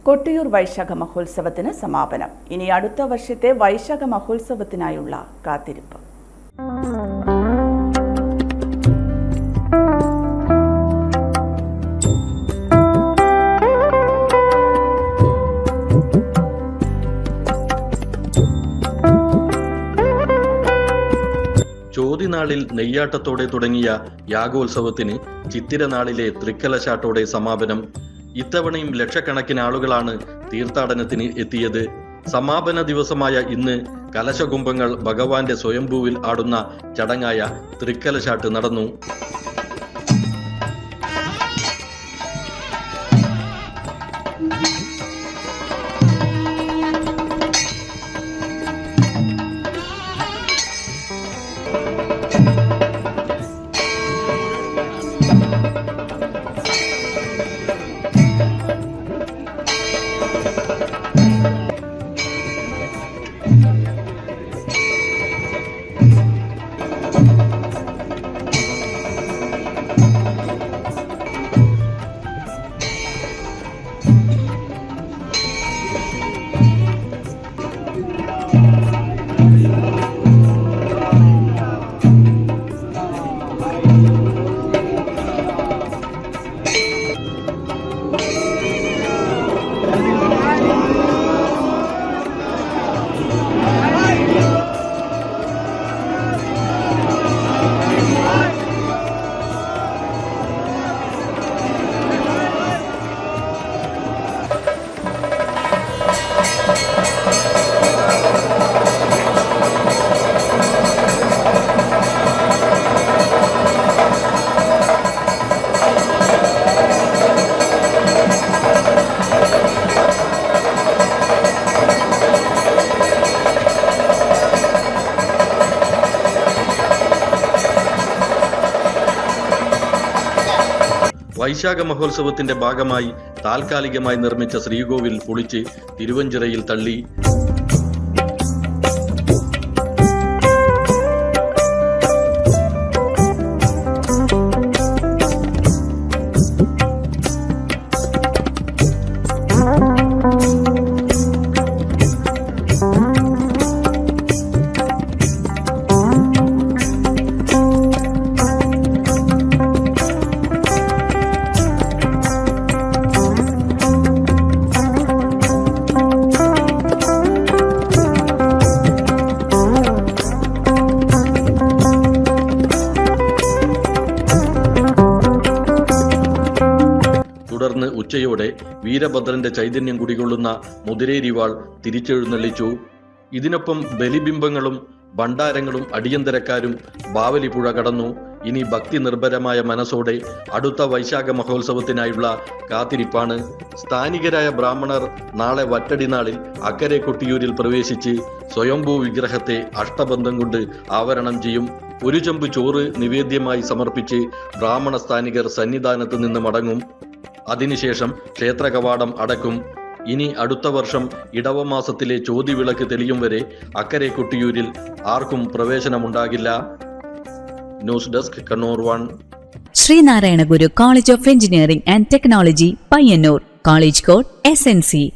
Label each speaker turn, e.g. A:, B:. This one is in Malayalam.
A: കൊട്ടിയൂർ വൈശാഖ മഹോത്സവത്തിന് സമാപനം. ഇനി അടുത്ത വർഷത്തെ വൈശാഖ മഹോത്സവത്തിനായുള്ള കാത്തിരിപ്പ്.
B: ചോതിനാളിൽ നെയ്യാട്ടത്തോടെ തുടങ്ങിയ യാഗോത്സവത്തിന് ചിത്തിരനാളിലെ തൃക്കലശാട്ടോടെ സമാപനം. ഇത്തവണയും ലക്ഷക്കണക്കിന് ആളുകളാണ് തീർത്ഥാടനത്തിന് എത്തിയത്. സമാപന ദിവസമായ ഇന്ന് കലശകുംഭങ്ങൾ ഭഗവാന്റെ സ്വയംഭൂവിൽ ആടുന്ന ചടങ്ങായ തൃക്കലശാട്ട് നടന്നു. വൈശാഖ മഹോത്സവത്തിന്റെ ഭാഗമായി താൽക്കാലികമായി നിർമ്മിച്ച ശ്രീകോവിൽ പൊളിച്ച് തിരുവഞ്ചിറയിൽ തള്ളി. തുടർന്ന് ഉച്ചയോടെ വീരഭദ്രന്റെ ചൈതന്യം കുടികൊള്ളുന്ന മുതിരേരിവാൾ തിരിച്ചെഴുന്നള്ളിച്ചു. ഇതിനൊപ്പം ബലിബിംബങ്ങളും ഭണ്ഡാരങ്ങളും അടിയന്തരക്കാരും ബാവലിപ്പുഴ കടന്നു. ഇനി ഭക്തി നിർഭരമായ മനസ്സോടെ അടുത്ത വൈശാഖ മഹോത്സവത്തിനായുള്ള കാത്തിരിപ്പാണ്. സ്ഥാനികരായ ബ്രാഹ്മണർ നാളെ വറ്റടി നാളിൽ അക്കരെ കൊട്ടിയൂരിൽ പ്രവേശിച്ച് സ്വയംഭൂ വിഗ്രഹത്തെ അഷ്ടബന്ധം കൊണ്ട് ആവരണം ചെയ്യും. ഒരു ചെമ്പ് ചോറ് നിവേദ്യമായി സമർപ്പിച്ച് ബ്രാഹ്മണ സ്ഥാനികർ സന്നിധാനത്ത് നിന്ന് മടങ്ങും. അതിനുശേഷം ക്ഷേത്ര കവാടം അടക്കും. ഇനി അടുത്ത വർഷം ഇടവമാസത്തിലെ ചോതിവിളക്ക് തെളിയും വരെ അക്കരെ കൊട്ടിയൂരിൽ ആർക്കും പ്രവേശനമുണ്ടാകില്ല. News desk Kannur 1.
C: Sreenarayana Guru college of engineering and technology Payyanur. College code SNC.